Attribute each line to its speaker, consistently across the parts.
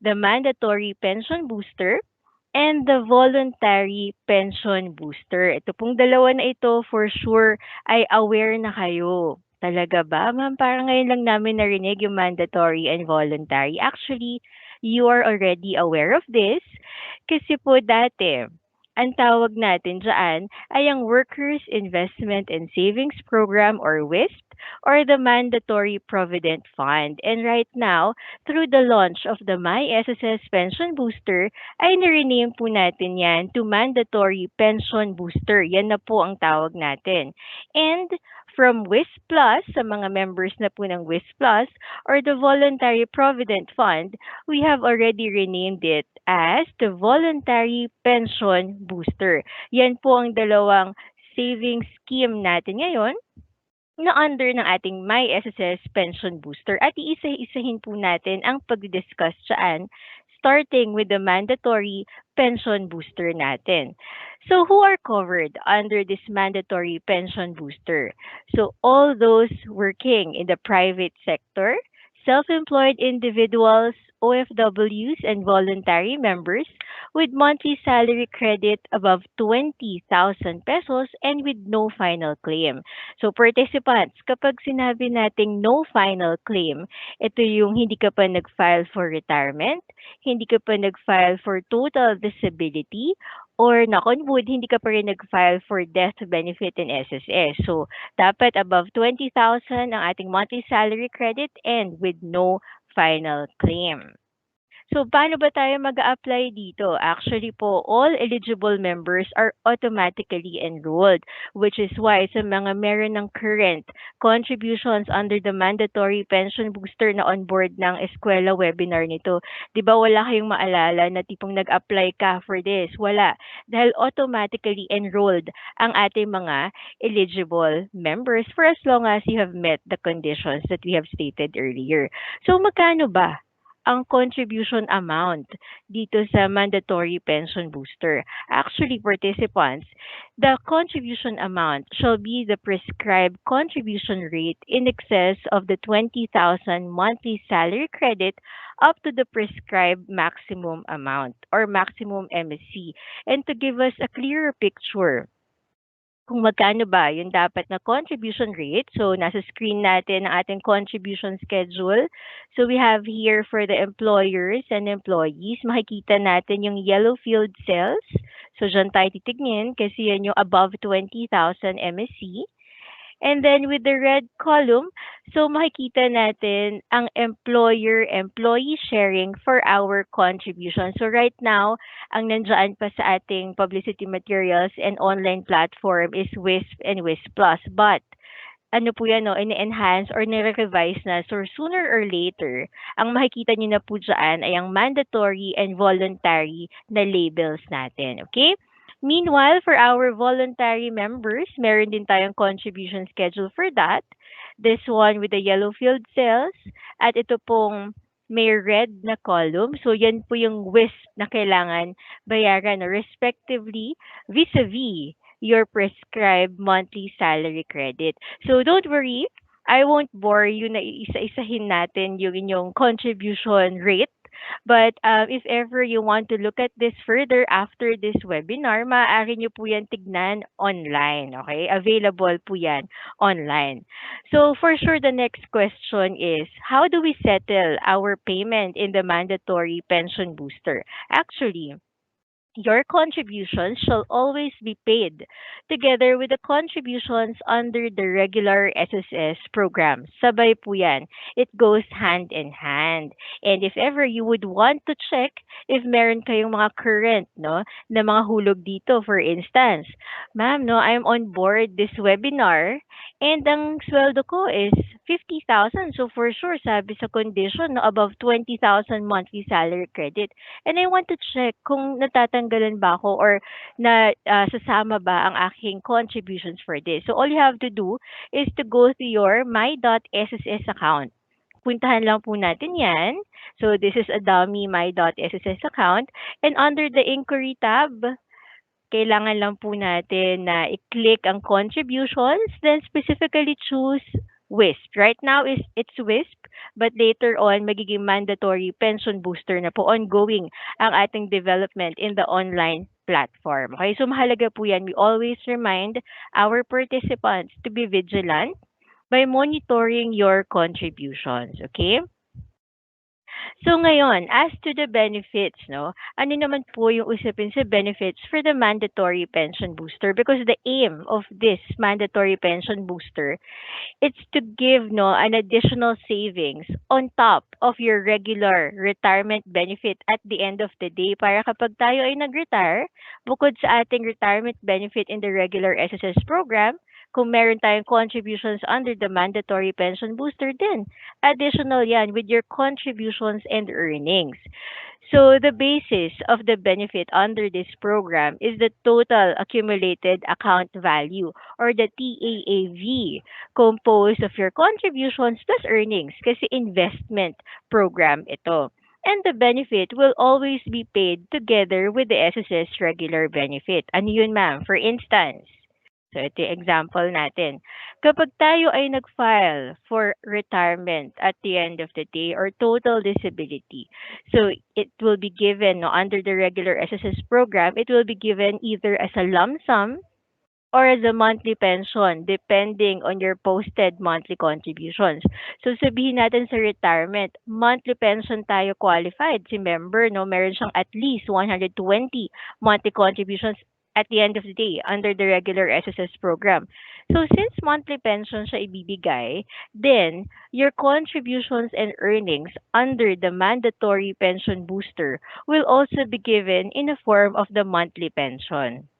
Speaker 1: the mandatory pension booster, and the voluntary pension booster. Ito pong dalawa na ito, for sure, ay aware na kayo. Talaga ba? Ma'am, parang ngayon lang namin narinig yung mandatory and voluntary. Actually, you are already aware of this kasi po dati, ang tawag natin dyan ay ang Workers Investment and Savings Program or WISP or the Mandatory Provident Fund. And right now, through the launch of the My SSS Pension Booster, ay nirename po natin yan to Mandatory Pension Booster. Yan na po ang tawag natin. And from WIS Plus, sa mga members na po ng WIS Plus, or the Voluntary Provident Fund, we have already renamed it as the Voluntary Pension Booster. Yan po ang dalawang savings scheme natin ngayon na under ng ating My SSS Pension Booster at iisa-isahin po natin ang pag-discuss dyan starting with the mandatory pension booster natin. So who are covered under this mandatory pension booster? So all those working in the private sector, self-employed individuals, OFWs, and voluntary members with monthly salary credit above 20,000 pesos and with no final claim. So participants, kapag sinabi nating no final claim, ito yung hindi ka pa nag-file for retirement, hindi ka pa nag-file for total disability, or knock on wood, hindi ka pa rin nag-file for death benefit in SSS. So, dapat above 20,000 ang ating monthly salary credit and with no final claim. So, paano ba tayo mag-a-apply dito? Actually po, all eligible members are automatically enrolled, which is why sa mga meron ng current contributions under the mandatory pension booster na on board ng eskwela webinar nito, di ba wala kayong maalala na tipong nag-apply ka for this? Wala. Dahil automatically enrolled ang ating mga eligible members for as long as you have met the conditions that we have stated earlier. So, magkano ba ang contribution amount dito sa mandatory pension booster? Actually, participants, the contribution amount shall be the prescribed contribution rate in excess of the 20,000 monthly salary credit up to the prescribed maximum amount or maximum MSC. And to give us a clearer picture, kung magkano ba yung dapat na contribution rate. So, nasa screen natin ang ating contribution schedule. So, we have here for the employers and employees, makikita natin yung yellow field cells. So, dyan tayo titignin kasi yan yung above 20,000 MSC. And then with the red column, so makikita natin ang employer-employee sharing for our contribution. So right now, ang nandiyan pa sa ating publicity materials and online platform is WISP and WISP Plus. But ano po yan, no, ini-enhance or nire-revise na. So sooner or later, ang makikita nyo na po dyan ay ang mandatory and voluntary na labels natin. Okay? Meanwhile, for our voluntary members, meron din tayong contribution schedule for that. This one with the yellow field cells. At ito pong may red na column. So, yan po yung WISP na kailangan bayaran respectively vis-a-vis your prescribed monthly salary credit. So, don't worry. I won't bore you na isa-isahin natin yung inyong contribution rate. But if ever you want to look at this further after this webinar, maaari nyo po yan tignan online. Okay? Available po yan online. So for sure, the next question is, how do we settle our payment in the mandatory pension booster? Actually, your contributions shall always be paid together with the contributions under the regular SSS program. Sabay po yan. It goes hand in hand. And if ever you would want to check if meron kayong mga current, no, na mga hulog dito, for instance, ma'am, no, I'm on board this webinar and ang sweldo ko is 50,000. So for sure, sabi sa condition, no, above 20,000 monthly salary credit. And I want to check kung natatanggalan ba ako or na sasama ba ang aking contributions for this. So all you have to do is to go to your my.sss account. Puntahan lang po natin yan. So this is a dummy my.sss account. And under the inquiry tab, kailangan lang po natin na i-click ang contributions, then specifically choose WISP. Right now is it's WISP, but later on magiging mandatory pension booster na po, ongoing ang ating development in the online platform. Okay, so mahalaga po yan. We always remind our participants to be vigilant by monitoring your contributions. Okay? So ngayon, as to the benefits, no, ano naman po yung usapin sa benefits for the mandatory pension booster? Because the aim of this mandatory pension booster, it's to give no an additional savings on top of your regular retirement benefit at the end of the day, para kapag tayo ay nag-retire, bukod sa ating retirement benefit in the regular SSS program, kung meron tayong contributions under the mandatory pension booster, then additional yan with your contributions and earnings. So the basis of the benefit under this program is the total accumulated account value, or the TAAV, composed of your contributions plus earnings, kasi investment program ito. And the benefit will always be paid together with the SSS regular benefit. Ano yun, ma'am? For instance, so ito yung example natin. Kapag tayo ay nag-file for retirement at the end of the day or total disability, so it will be given no, under the regular SSS program, it will be given either as a lump sum or as a monthly pension depending on your posted monthly contributions. So sabihin natin sa retirement, monthly pension tayo qualified. Si member, no, meron siyang at least 120 monthly contributions at the end of the day under the regular SSS program. So since monthly pension siya ibibigay, then your contributions and earnings under the mandatory pension booster will also be given in the form of the monthly pension.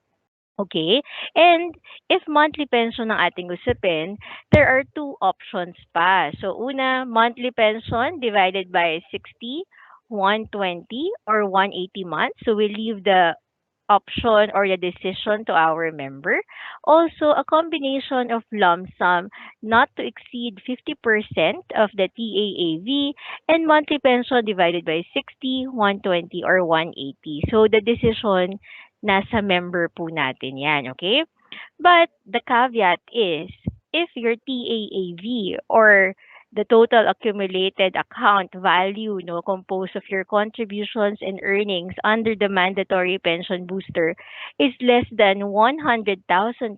Speaker 1: Okay? And if monthly pension ang ating usapin, there are two options pa. So, una, monthly pension divided by 60, 120, or 180 months. So, we leave the option or the decision to our member. Also, a combination of lump sum not to exceed 50% of the TAAV, and monthly pension divided by 60, 120, or 180. So, the decision nasa member po natin yan, okay? But the caveat is, if your TAAV, or the total accumulated account value, no, composed of your contributions and earnings under the mandatory pension booster, is less than 100,000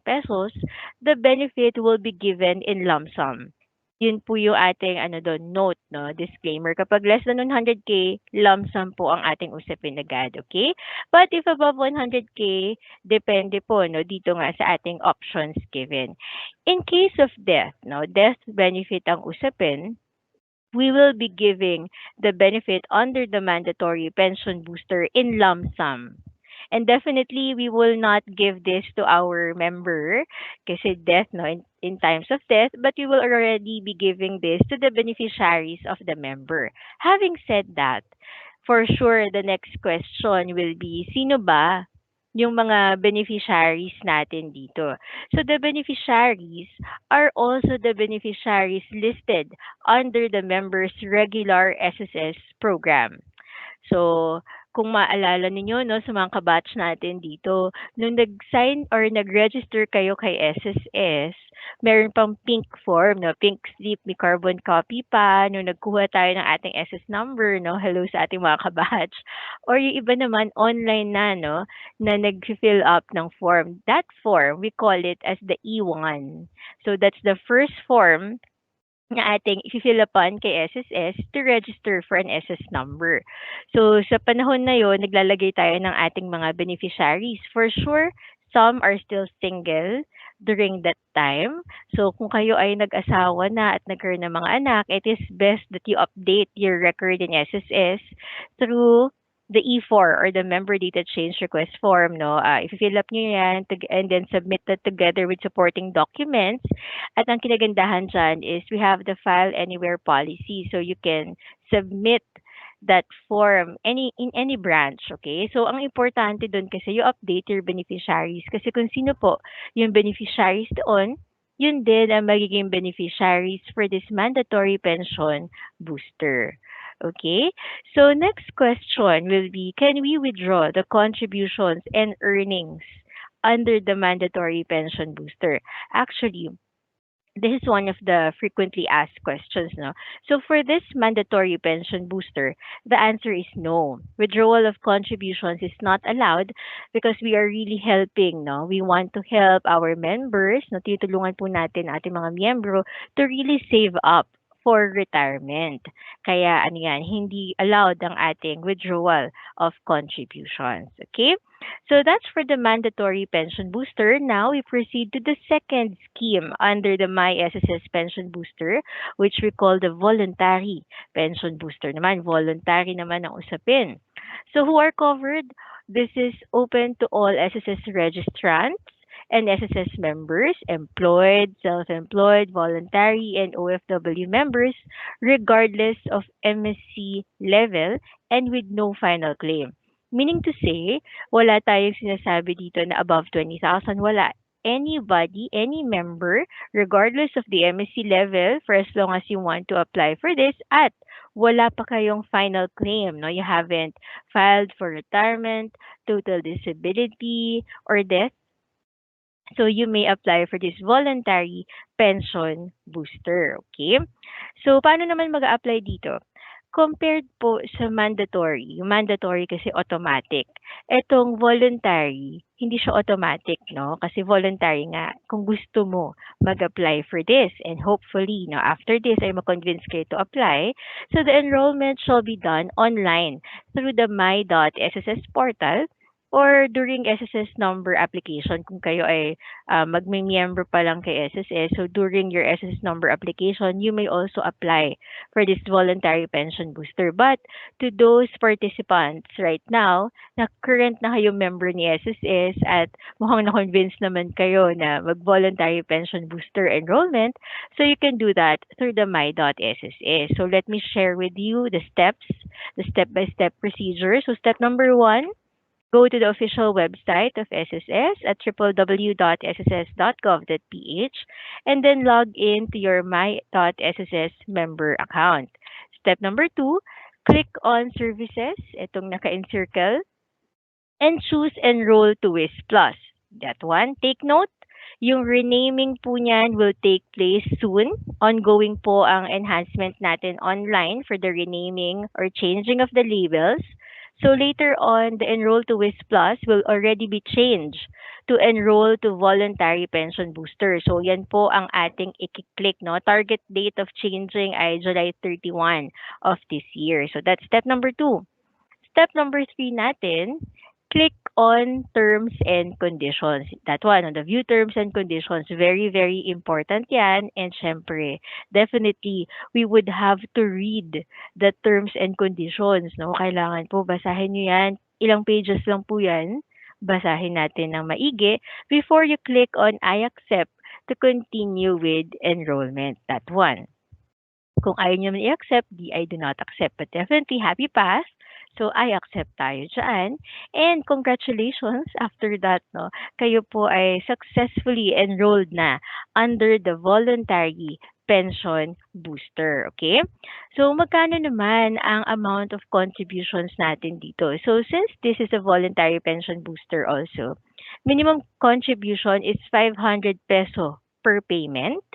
Speaker 1: pesos, the benefit will be given in lump sum. Yun po yung ating ano doon, note, no, disclaimer. Kapag less than 100K, lump sum po ang ating usapin agad, okay? But if above 100K, depende po, no, dito nga sa ating options given. In case of death, no, death benefit ang usapin, we will be giving the benefit under the mandatory pension booster in lump sum. And definitely, we will not give this to our member kasi death, no, in times of death, but we will already be giving this to the beneficiaries of the member. Having said that, for sure, the next question will be, sino ba yung mga beneficiaries natin dito? So the beneficiaries are also the beneficiaries listed under the member's regular SSS program. So, kung maalala ninyo, no, sa mga kabatch natin dito, nung nag-sign or nag-register kayo kay SSS, meron pang pink form, no, pink slip, may carbon copy pa, nung nagkuha tayo ng ating SS number, no, hello sa ating mga kabatch. Or yung iba naman, online na, no, na nag-fill up ng form. That form, we call it as the E1. So, that's the first form na ating i-fill upan kay SSS to register for an SS number. So, sa panahon na yon, naglalagay tayo ng ating mga beneficiaries. For sure, some are still single during that time. So, kung kayo ay nag-asawa na at nagkaroon ng mga anak, it is best that you update your record in SSS through the E4 or the member data change request form, no? If you fill up nyo yan and then submit that together with supporting documents, at ang kinagandahan dyan is we have the file anywhere policy, so you can submit that form in any branch, okay? So ang importante doon kasi you update your beneficiaries, kasi kung sino po yung beneficiaries doon, yun din ang magiging beneficiaries for this mandatory pension booster. Okay? So next question will be, can we withdraw the contributions and earnings under the mandatory pension booster? Actually, This is one of the frequently asked questions, no? So for this mandatory pension booster, the answer is no. Withdrawal of contributions is not allowed because we are really helping, no? We want to help our members, no? Tutulungan po natin ating mga miyembro to really save up for retirement. Kaya ano yan, hindi allowed ang ating withdrawal of contributions. Okay? So that's for the mandatory pension booster. Now we proceed to the second scheme under the My SSS pension booster, which we call the voluntary pension booster. Naman, voluntary naman ang usapin. So who are covered? This is open to all SSS registrants and SSS members, employed, self-employed, voluntary, and OFW members, regardless of MSC level and with no final claim. Meaning to say, wala tayong sinasabi dito na above 20,000. Wala. Anybody, any member, regardless of the MSC level, for as long as you want to apply for this, at wala pa kayong final claim, no? You haven't filed for retirement, total disability, or death, so you may apply for this voluntary pension booster. Okay? So paano naman mag-a-apply dito? Compared po sa mandatory, yung mandatory kasi automatic. Etong voluntary, hindi siya automatic, no? Kasi voluntary nga, kung gusto mo mag-apply for this and hopefully, no, after this ay ma-convince kayo to apply, so the enrollment shall be done online through the my.sss portal or during SSS number application kung kayo ay magme-miyembro pa lang kay SSS. So during your SSS number application, you may also apply for this voluntary pension booster. But to those participants right now na current na kayo member ni SSS at mukhang na-convince naman kayo na mag-voluntary pension booster enrollment, so you can do that through the my.sss. So let me share with you the steps, the step-by-step procedure. So step number 1, go to the official website of SSS at www.sss.gov.ph and then log in to your my.sss member account. Step number 2, click on services, itong naka-encircle, and choose enroll to WIS Plus. That one, take note, yung renaming po niyan will take place soon. Ongoing po ang enhancement natin online for the renaming or changing of the labels. So later on, the enroll to WIS Plus will already be changed to enroll to voluntary pension booster. So yan po ang ating i-click, no? Target date of changing ay July 31 of this year. So that's step number 2. Step number 3 natin, click on terms and conditions. That one, on the view terms and conditions, very, very important yan. And syempre, definitely, we would have to read the terms and conditions. No? Kailangan po, basahin nyo yan. Ilang pages lang po yan. Basahin natin ng maigi before you click on I accept to continue with enrollment. That one. Kung ayaw nyo man i-accept, di I do not accept. But definitely, happy pass. So, I accept tayo dyan. And congratulations after that, no? Kayo po ay successfully enrolled na under the voluntary pension booster. Okay? So, magkano naman ang amount of contributions natin dito? So, since this is a voluntary pension booster also, minimum contribution is 500 peso per payment.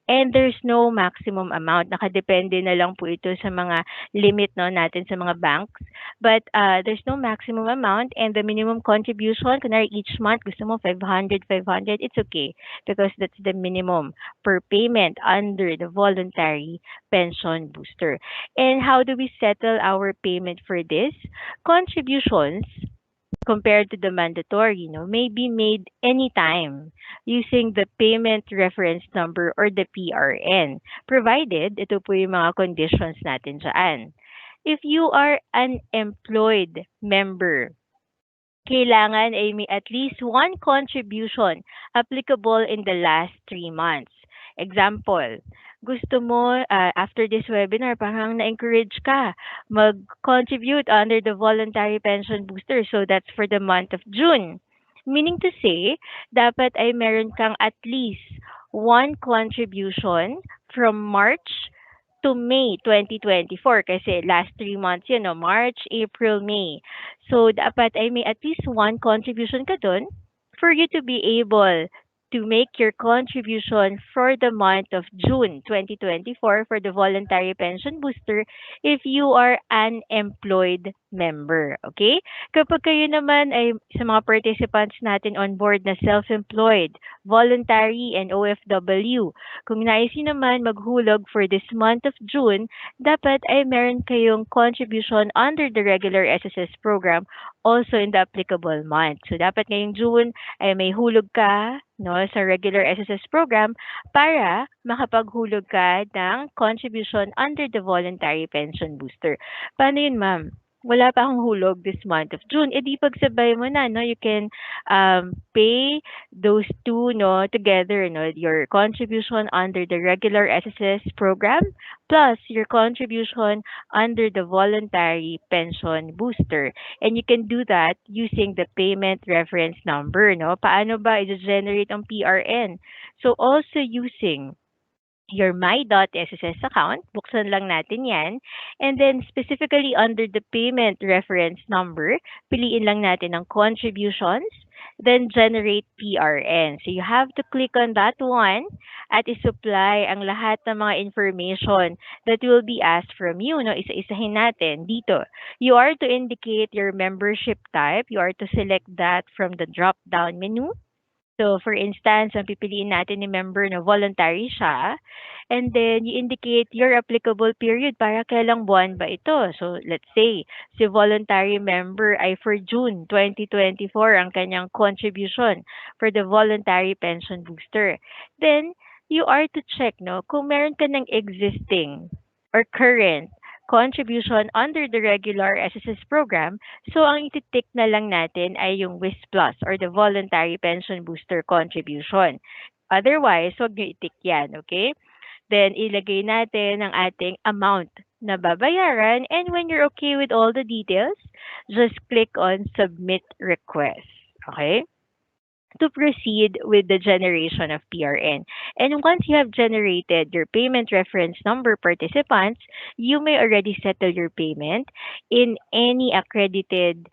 Speaker 1: And there's no maximum amount. Nakadepende na lang po ito sa mga limit, no, natin sa mga banks. But there's no maximum amount and the minimum contribution, kunwari each month gusto mo 500, 500, it's okay because that's the minimum per payment under the voluntary pension booster. And how do we settle our payment for this? Contributions compared to the mandatory, no, may be made anytime using the payment reference number or the PRN, provided ito po yung mga conditions natin dyan. If you are an employed member, kailangan ay may at least one contribution applicable in the last 3 months. Example, gusto mo after this webinar, parang na-encourage ka mag-contribute under the voluntary pension booster. So that's for the month of June. Meaning to say, dapat ay meron kang at least one contribution from March to May 2024 kasi last 3 months yun, no? March, April, May. So, dapat ay may at least one contribution ka dun for you to be able to make your contribution for the month of June 2024 for the voluntary pension booster if you are an employed member. Okay? Kapag kayo naman ay sa mga participants natin on board na self-employed, voluntary, and OFW, kung nais nyo naman maghulog for this month of June, dapat ay meron kayong contribution under the regular SSS program also in the applicable month. So, dapat ngayong June ay may hulog ka no, sa regular SSS program para makapaghulog ka ng contribution under the voluntary pension booster. Paano yun, ma'am? Wala pa akong hulog this month of June. E di pagsabay mo na, no? You can pay those two, no, together, no? Your contribution under the regular SSS program plus your contribution under the voluntary pension booster. And you can do that using the payment reference number, no? Paano ba i-generate ang PRN? So also using your my.sss account, buksan lang natin yan. And then specifically under the payment reference number, piliin lang natin ang contributions, then generate PRN. So you have to click on that one at isupply ang lahat ng mga information that will be asked from you. No? Isa-isahin natin dito. You are to indicate your membership type. You are to select that from the drop-down menu. So, for instance, ang pipiliin natin ni member na voluntary siya, and then you indicate your applicable period para kailang buwan ba ito. So, let's say, si voluntary member ay for June 2024 ang kanyang contribution for the voluntary pension booster. Then, you are to check, no, kung meron ka ng existing or current contribution under the regular SSS program, so ang ititik na lang natin ay yung WIS Plus or the Voluntary Pension Booster Contribution. Otherwise, wag nyo itik yan, okay? Then, ilagay natin ang ating amount na babayaran, and when you're okay with all the details, just click on Submit Request, okay? To proceed with the generation of PRN. And once you have generated your payment reference number participants, you may already settle your payment in any accredited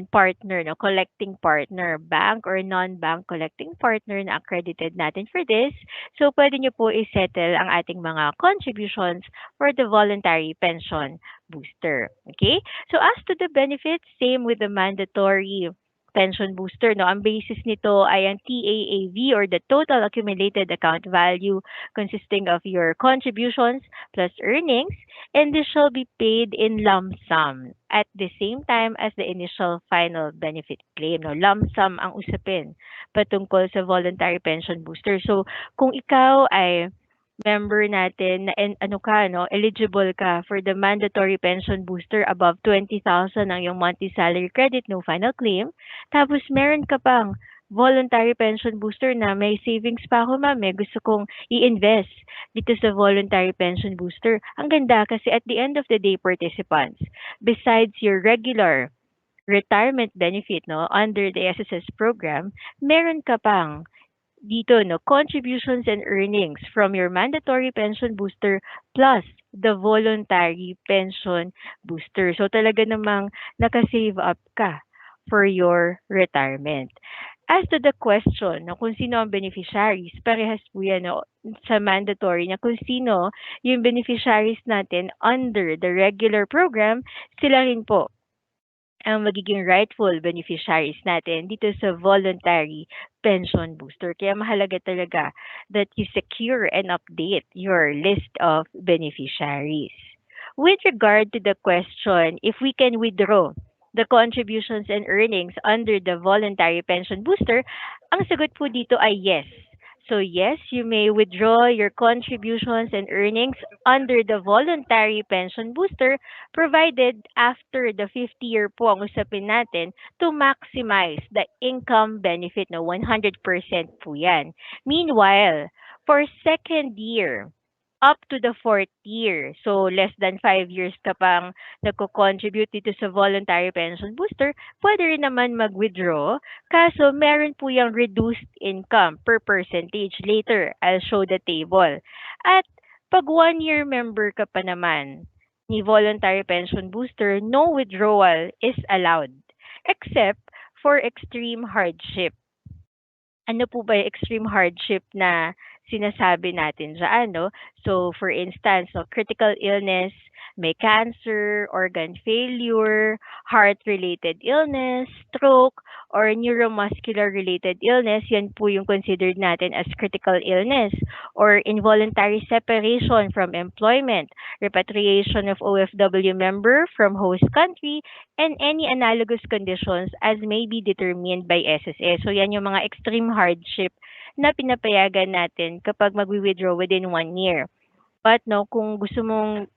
Speaker 1: partner, no, collecting partner, bank or non-bank collecting partner na accredited natin for this. So, pwede nyo po i-settle ang ating mga contributions for the voluntary pension booster. Okay? So, as to the benefits, same with the mandatory pension booster, no, ang basis nito ay ang TAAV or the total accumulated account value consisting of your contributions plus earnings, and this shall be paid in lump sum at the same time as the initial final benefit claim. No, lump sum ang usapin patungkol sa voluntary pension booster. So, kung ikaw ay member natin na eligible ka for the mandatory pension booster above 20,000 ang yung monthly salary credit, no final claim. Tapos meron ka pang voluntary pension booster na may savings pa ako, ma'am, gusto kong i-invest dito sa voluntary pension booster. Ang ganda kasi at the end of the day, participants, besides your regular retirement benefit, no, under the SSS program, meron ka pang dito, no, contributions and earnings from your mandatory pension booster plus the voluntary pension booster. So talaga namang nakasave up ka for your retirement. As to the question, no, kung sino ang beneficiaries, parehas po yan, no, sa mandatory na kung sino yung beneficiaries natin under the regular program, sila rin po ang magiging rightful beneficiaries natin dito sa voluntary pension booster. Kaya mahalaga talaga that you secure and update your list of beneficiaries. With regard to the question, if we can withdraw the contributions and earnings under the voluntary pension booster, ang sagot po dito ay yes. So yes, you may withdraw your contributions and earnings under the voluntary pension booster provided after the 50th year po ang usapin natin to maximize the income benefit na 100% po yan. Meanwhile, for second year, up to the fourth year, so less than 5 years ka pang nagko-contribute dito sa voluntary pension booster, pwede rin naman mag-withdraw. Kaso, meron po yung reduced income per percentage. Later, I'll show the table. At pag 1-year member ka pa naman ni voluntary pension booster, no withdrawal is allowed except for extreme hardship. ano po ba yung extreme hardship na sinasabi natin diyan, 'no? So, for instance, so critical illness, may cancer, organ failure, heart-related illness, stroke, or neuromuscular-related illness, yan po yung considered natin as critical illness, or involuntary separation from employment, repatriation of OFW member from host country, and any analogous conditions as may be determined by SSS. So yan yung mga extreme hardship na pinapayagan natin kapag magwi-withdraw within 1 year. But no, kung gusto mong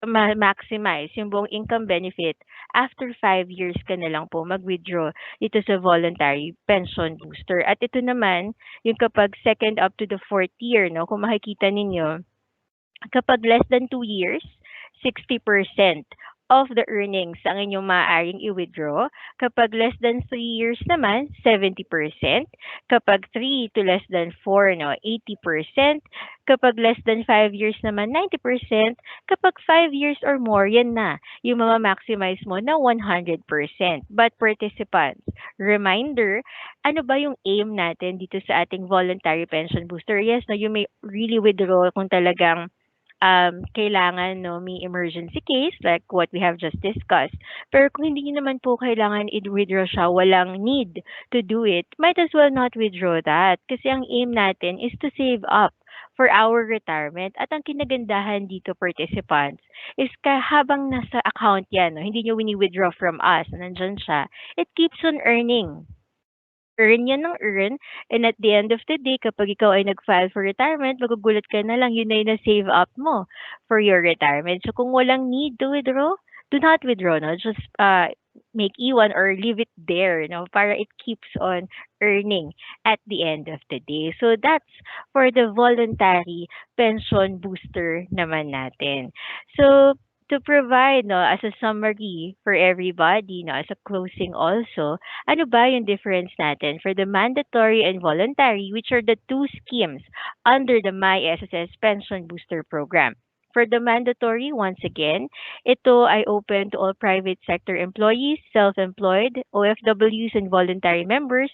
Speaker 1: maximize yung buong income benefit, after 5 years ka na lang po mag-withdraw dito sa voluntary pension booster. At ito naman, yung kapag second up to the fourth year, no, kung makikita ninyo, kapag less than 2 years, 60% of the earnings ang inyong maaaring i-withdraw. Kapag less than 3 years naman, 70%. Kapag 3 to less than 4, no, 80%. Kapag less than 5 years naman, 90%. Kapag 5 years or more, yan na yung maximize mo na 100%. But participants, reminder, ano ba yung aim natin dito sa ating voluntary pension booster? Yes, no, you may really withdraw kung talagang kailangan, no, may emergency case like what we have just discussed. Pero kung hindi niyo naman po kailangan i-withdraw siya, walang need to do it, might as well not withdraw that. Kasi ang aim natin is to save up for our retirement. At ang kinagandahan dito, participants, is habang nasa account yan, no, hindi nyo wini-withdraw from us, nandyan siya, it keeps on earning. Earn yan ng earn, and at the end of the day, kapag ikaw ay nag-file for retirement, magugulat ka na lang, yun na yung na-save up mo for your retirement. So kung walang need to withdraw, do not withdraw, no? Just make iwan or leave it there, no? Para it keeps on earning at the end of the day. So that's for the voluntary pension booster naman natin. So to provide, no, as a summary for everybody, no, as a closing also, ano ba yung difference natin for the mandatory and voluntary, which are the two schemes under the My SSS Pension Booster Program? For the mandatory, once again, ito ay open to all private sector employees, self-employed, OFWs, and voluntary members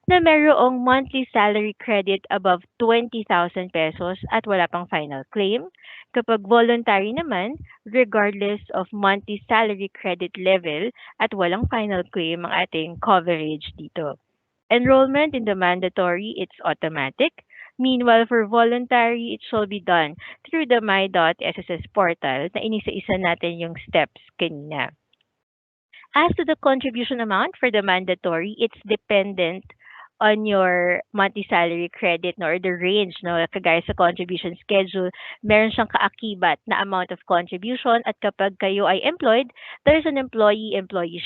Speaker 1: na mayroong monthly salary credit above 20,000 pesos at wala pang final claim. Kapag voluntary naman, regardless of monthly salary credit level at walang final claim ang ating coverage dito. Enrollment in the mandatory, it's automatic. Meanwhile, for voluntary, it shall be done through the my.sss portal na inisa-isa natin yung steps kanina. As to the contribution amount for the mandatory, it's dependent on your monthly salary credit, no, or the range, no, kagaya sa contribution schedule, meron siyang kaakibat na amount of contribution, at kapag kayo ay employed, there's an employee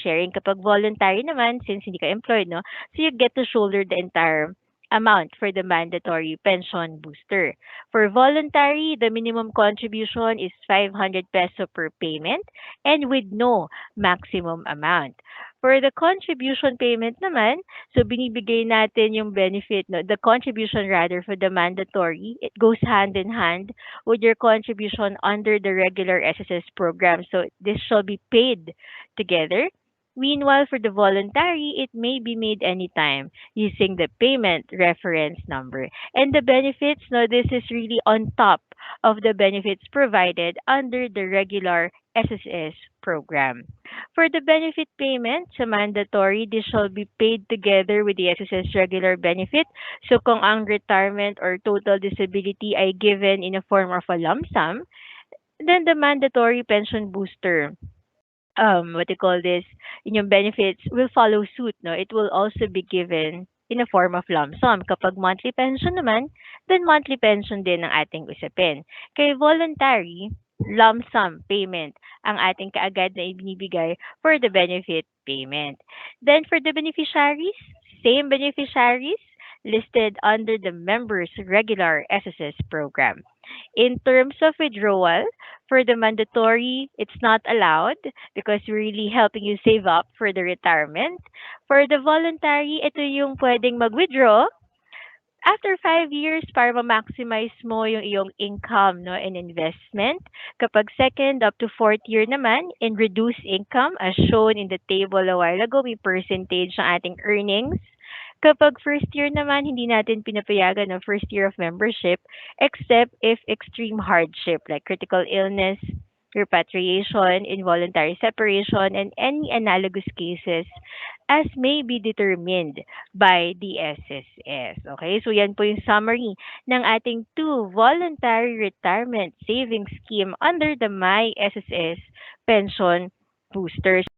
Speaker 1: sharing. Kapag voluntary naman, since hindi ka employed, no, so you get to shoulder the entire amount for the mandatory pension booster. For voluntary, the minimum contribution is 500 peso per payment and with no maximum amount. For the contribution payment naman, so binibigay natin yung benefit, no, the contribution rather for the mandatory, it goes hand in hand with your contribution under the regular SSS program. So this shall be paid together. Meanwhile, for the voluntary, it may be made anytime using the payment reference number. And the benefits, no, this is really on top of the benefits provided under the regular SSS program. For the benefit payment, sa mandatory, this shall be paid together with the SSS regular benefit. So kung ang retirement or total disability ay given in a form of a lump sum, then the mandatory pension booster, what you call this, in yung benefits will follow suit, no? It will also be given in a form of lump sum. Kapag monthly pension naman, then monthly pension din ang ating usapin. Kay voluntary, lump sum payment ang ating kaagad na ibinibigay for the benefit payment. Then for the beneficiaries, same beneficiaries listed under the members' regular SSS program. In terms of withdrawal, for the mandatory, it's not allowed because we're really helping you save up for the retirement. For the voluntary, ito yung pwedeng mag-withdraw after 5 years para ma-maximize mo yung iyong income, no, and investment. Kapag second up to fourth year naman, in reduced income as shown in the table a while ago, may percentage ng ating earnings. Kapag first year naman, hindi natin pinapayagan ng first year of membership except if extreme hardship like critical illness, repatriation, involuntary separation, and any analogous cases as may be determined by the SSS. Okay, so yan po yung summary ng ating two voluntary retirement savings scheme under the My SSS Pension Boosters.